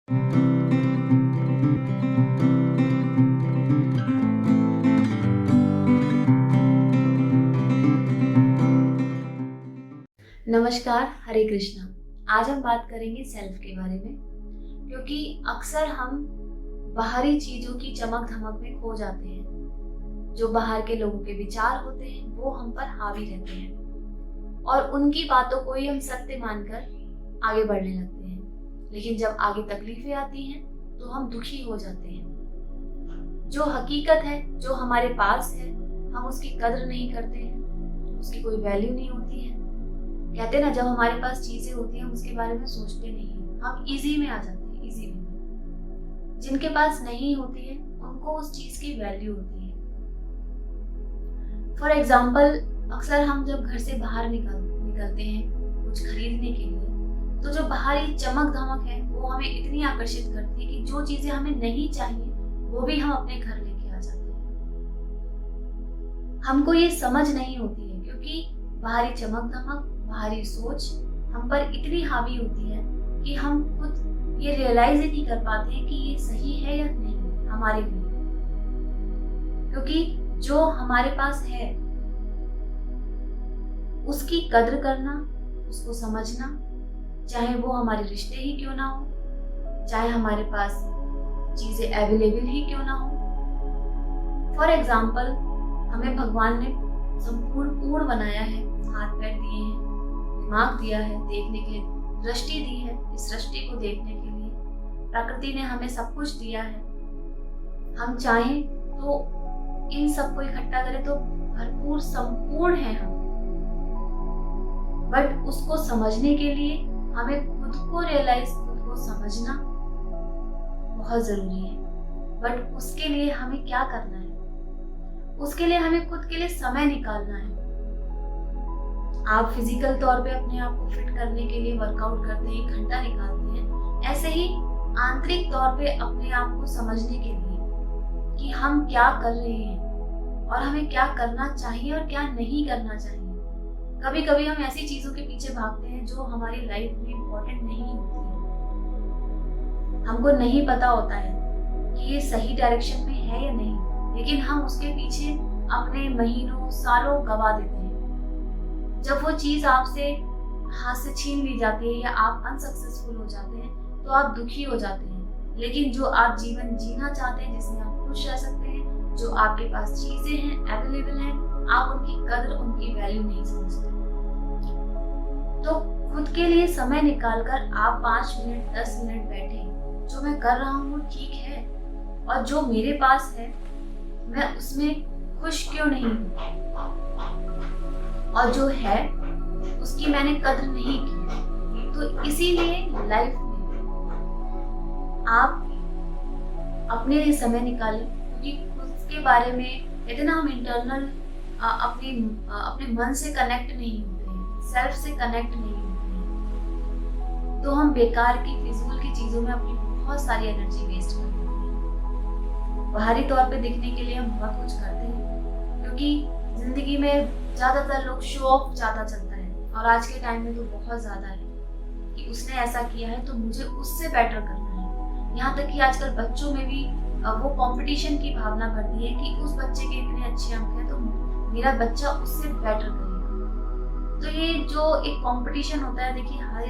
नमस्कार, हरे कृष्णा। आज हम बात करेंगे सेल्फ के बारे में, क्योंकि अक्सर हम बाहरी चीजों की चमक धमक में खो जाते हैं। जो बाहर के लोगों के विचार होते हैं वो हम पर हावी रहते हैं और उनकी बातों को ही हम सत्य मानकर आगे बढ़ने लगते हैं। लेकिन जब आगे तकलीफें आती हैं तो हम दुखी हो जाते हैं। जो हकीकत है, जो हमारे पास है, हम उसकी कदर नहीं करते हैं, उसकी कोई वैल्यू नहीं होती है। कहते हैं ना, जब हमारे पास चीजें होती हैं हम उसके बारे में सोचते नहीं हैं, हम इजी में आ जाते हैं, इजी में। जिनके पास नहीं होती है उनको उस चीज की वैल्यू होती है। फॉर एग्जाम्पल, अक्सर हम जब घर से बाहर निकलते हैं कुछ खरीदने के लिए, तो जो बाहरी चमक धमक है वो हमें इतनी आकर्षित करती है कि जो चीजें हमें नहीं चाहिए वो भी हम अपने घर लेके आ जाते हैं। हमको ये समझ नहीं होती है, क्योंकि बाहरी चमक धमक, बाहरी सोच हम पर इतनी हावी होती है कि हम खुद ये रियलाइज ही नहीं कर पाते हैं कि ये सही है या नहीं हमारे लिए। क्योंकि जो हमारे पास है उसकी कदर करना, उसको समझना, चाहे वो हमारे रिश्ते ही क्यों ना हो, चाहे हमारे पास चीजें अवेलेबल ही क्यों ना हो। फॉर एग्जाम्पल, हमें भगवान ने पूर्ण बनाया है, हाथ पैर दिए हैं, दिमाग दिया है, देखने के लिए दृष्टि दी है। इस दृष्टि को देखने के लिए प्रकृति ने हमें सब कुछ दिया है। हम चाहें तो इन सबको इकट्ठा करें तो भरपूर संपूर्ण है हम। बट उसको समझने के लिए हमें खुद को रियलाइज, खुद को समझना बहुत जरूरी है। बट उसके लिए हमें क्या करना है? उसके लिए हमें खुद के लिए समय निकालना है। आप फिजिकल तौर पे अपने आप को फिट करने के लिए वर्कआउट करते हैं, 1 घंटा निकालते हैं। ऐसे ही आंतरिक तौर पे अपने आप को समझने के लिए कि हम क्या कर रहे हैं और हमें क्या करना चाहिए और क्या नहीं करना चाहिए। कभी कभी हम ऐसी चीजों के पीछे भागते हैं जो हमारी लाइफ में इम्पोर्टेंट नहीं होती है। हमको नहीं पता होता है कि ये सही डायरेक्शन में है या नहीं, लेकिन हम उसके पीछे अपने महीनों सालों गवा देते हैं। जब वो चीज आपसे हाथ से छीन ली जाती है या आप अनसक्सेसफुल हो जाते हैं तो आप दुखी हो जाते हैं। लेकिन जो आप जीवन जीना चाहते हैं, जिसमें आप खुश रह सकते हैं, जो आपके पास चीजें हैं, अवेलेबल हैं, आप उनकी कदर, उनकी वैल्यू नहीं समझते। तो खुद के लिए समय निकालकर आप 5 मिनट 10 मिनट बैठे, जो मैं कर रहा हूँ वो ठीक है और जो मेरे पास है मैं उसमें खुश क्यों नहीं हूँ, और जो है उसकी मैंने कदर नहीं की। तो इसीलिए लाइफ में आप अपने लिए समय निकालें, क्योंकि उसके बारे में कहते ना, हम इंटरनल अपने मन से कनेक्ट नहीं होते हैं, सेल्फ से कनेक्ट नहीं होते हैं, तो हम बेकार की फिजूल की चीजों में अपनी बहुत सारी एनर्जी वेस्ट कर देते हैं। बाहरी तौर पे दिखने के लिए हम बहुत कुछ करते हैं, क्योंकि जिंदगी में ज्यादातर लोग शो ऑफ ज्यादा चलता है और आज के टाइम में तो बहुत ज्यादा है कि उसने ऐसा किया है तो मुझे उससे बेटर करना है। यहाँ तक कि आजकल बच्चों में भी वो कंपटीशन की भावना बढ़ती है कि उस बच्चे के इतने अच्छे अंक हैं तो मेरा बच्चा उससे बेटर करेगा। तो ये जो एक कंपटीशन होता है, देखिए हर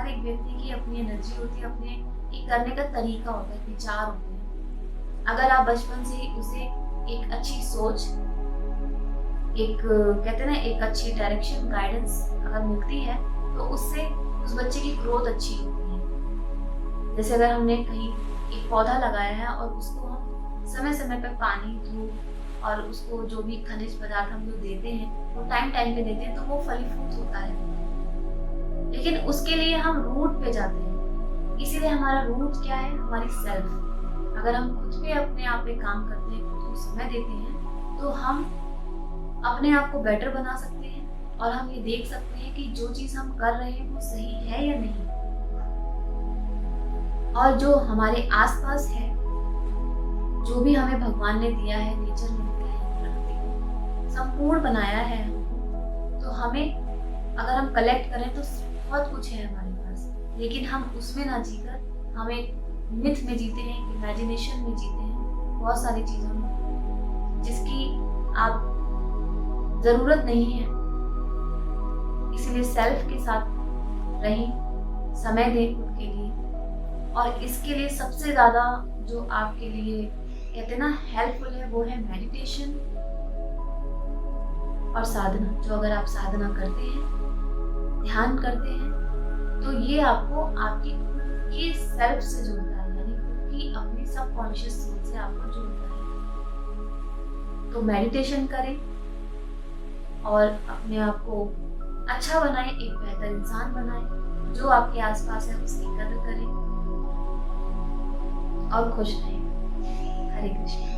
एक व्यक्ति की अपनी एनर्जी होती है, अपने एक करने का तरीका होता है, विचार होते हैं। अगर आप बचपन से ही उसे एक अच्छी सोच, एक कहते हैं ना, एक अच्छी डायरेक्शन, गाइडेंस अगर मिलती है तो उससे उस बच्चे की ग्रोथ अच्छी होती है। जैसे अगर हमने कहीं एक पौधा लगाया है और उसको हम समय समय पर पानी, धूप और उसको जो भी खनिज पदार्थ हम लोग देते हैं वो टाइम टाइम पे देते हैं तो वो फलीभूत होता है। लेकिन उसके लिए हम रूट पे जाते हैं। इसीलिए हमारा रूट क्या है? हमारी सेल्फ। अगर हम खुद पे अपने आप पे काम करते हैं, खुद को समय देते हैं, तो हम अपने आप को बेटर बना सकते हैं और हम ये देख सकते हैं कि जो चीज हम कर रहे हैं वो सही है या नहीं। और जो हमारे आसपास है, जो भी हमें भगवान ने दिया है, नेचर ने दिया है, प्रकृति ने संपूर्ण बनाया है हमको, तो हमें अगर हम कलेक्ट करें तो बहुत कुछ है हमारे पास, लेकिन हम उसमें ना जीकर हम एक मिथ में जीते हैं, इमेजिनेशन में जीते हैं, बहुत सारी चीज़ों में जिसकी आप ज़रूरत नहीं है। इसीलिए सेल्फ के साथ रहें, समय दें खुद के लिए। और इसके लिए सबसे ज़्यादा जो आपके लिए कहते हैं ना हेल्पफुल है, वो है मेडिटेशन और साधना। जो अगर आप साधना करते हैं, ध्यान करते हैं, तो ये आपको आपकी खुद की सेल्फ से जोड़ता है, यानी खुद की अपनी सबकॉन्शियस सोच से आपको जोड़ता है। तो मेडिटेशन करें और अपने आप को अच्छा बनाएं, एक बेहतर इंसान बनाएं। जो आपके आसपास है उसकी कदर करें और खुश रहें। हरे कृष्ण।